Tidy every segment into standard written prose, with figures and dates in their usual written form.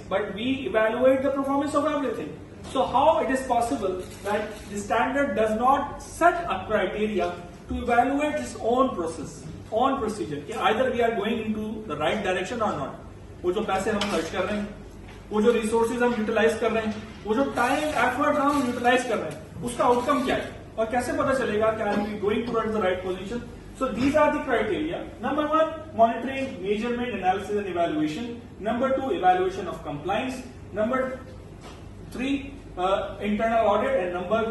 but we evaluate the performance of everything. So how it is possible that the standard does not set a criteria to evaluate its own process, own procedure, कि either we are going into the right direction or not. वो जो पैसे हम खर्च कर रहे हैं, वो जो रिसोर्सेज हम यूटिलाइज कर रहे हैं, वो जो टाइम एफर्ट हम यूटिलाइज कर रहे हैं, उसका आउटकम क्या है और कैसे पता चलेगा कि are we going towards the right position. So these are the criteria. Number 1, monitoring, measurement, analysis and evaluation. Number 2, evaluation of compliance. Number 3, internal audit. And number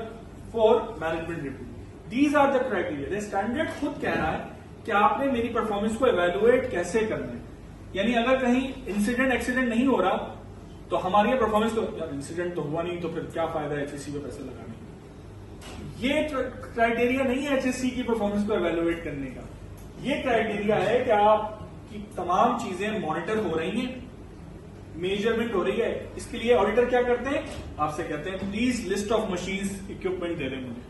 4, management review. These are the criteria. The standard खुद कह रहा है कि आपने मेरी performance को evaluate कैसे करना है. यानी अगर कहीं इंसिडेंट एक्सीडेंट नहीं हो रहा तो हमारी परफॉर्मेंस तो यार इंसिडेंट तो हुआ नहीं तो फिर क्या फायदा है एचएससी पे पैसे लगाने. ये क्राइटेरिया नहीं है एचएससी की परफॉर्मेंस को एवेलुएट करने का. ये क्राइटेरिया है कि आपकी तमाम चीजें मॉनिटर हो रही हैं, मेजरमेंट हो रही है. इसके लिए ऑडिटर क्या करते हैं, आपसे कहते हैं please list of machine equipment दे दें मुझे.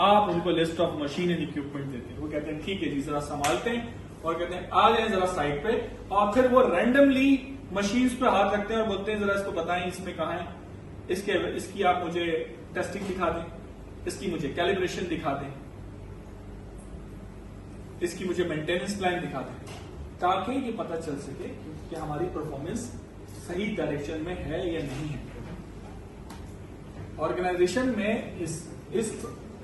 आप उनको list of machine and equipment देते हैं. वो कहते हैं ठीक है जी, जरा संभालते हैं और कहते हैं आ जाए जरा साइट पे. और फिर वो रैंडमली मशीन्स पे हाथ रखते हैं और बोलते हैं जरा इसको बताएं इसमें कहां है, इसकी आप मुझे टेस्टिंग दिखा दें, इसकी मुझे कैलिब्रेशन दिखा दें, इसकी मुझे मेंटेनेंस प्लान दिखा दें, ताकि ये पता चल सके कि हमारी परफॉर्मेंस सही डायरेक्शन में है या नहीं है. ऑर्गेनाइजेशन में इस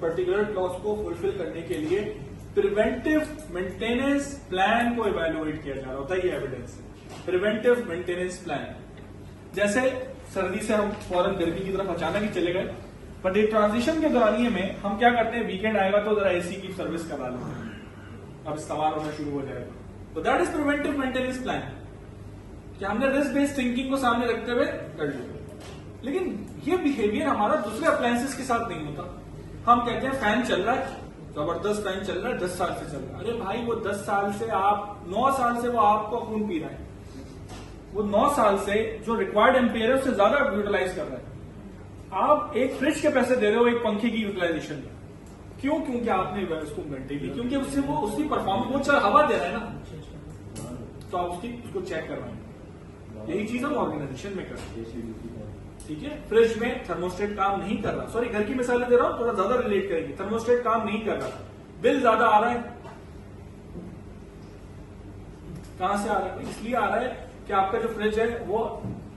पर्टिकुलर क्लॉज को फुलफिल करने के लिए प्रिवेंटिव मेंटेनेंस प्लान को इवेल्युएट किया जा रहा होता है. ये एविडेंस है. प्रिवेंटिव मेंटेनेंस प्लान, जैसे सर्दी से हम फौरन गर्मी की तरफ अचानक ही चले गए, बट ये ट्रांजिशन के दौरानिए में हम क्या करते हैं, वीकेंड आएगा तो जरा एसी की सर्विस करा लेते हैं, अब इस्तेमाल होना शुरू हो जाएगा. तो that is preventive maintenance plan कि हमने रिस्क बेस्ड थिंकिंग को सामने रखते हुए कर लिया. लेकिन ये बिहेवियर हमारा दूसरे अप्लायंसेस के साथ नहीं होता. हम कहते हैं फैन चल रहा है, जबरदस्त फैन चल रहा है, 10 साल से चल रहा है. अरे भाई वो 10 साल से 9 साल से वो आपको खून पी रहा है. वो 9 साल से जो रिक्वायर्ड एम्पियर है उससे ज्यादा यूटिलाइज कर रहा है. आप एक फ्रिज के पैसे दे रहे हो एक पंखे की यूटिलाइजेशन में. क्यों? क्योंकि आपने उसको मेंटेन, क्योंकि उससे वो उसकी परफॉर्मेंस वो चल हवा दे रहा है ना, तो आप उसको चेक करवाएं. यही चीज हम ऑर्गेनाइजेशन में करते हैं. ठीक है, फ्रिज में थर्मोस्टेट काम नहीं कर रहा. सॉरी, घर की मिसालें दे रहा हूं, थोड़ा ज्यादा रिलेट करेंगे. थर्मोस्टेट काम नहीं कर रहा, बिल ज्यादा आ रहा है. कहां से आ रहा है? इसलिए आ रहा है कि आपका जो फ्रिज है वो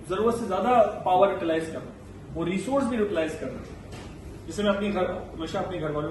जरूरत से ज्यादा पावर यूटिलाइज कर रहा है, वो रिसोर्स भी यूटिलाइज कर रहा है. जिसे मैं हमेशा अपने घर वालों को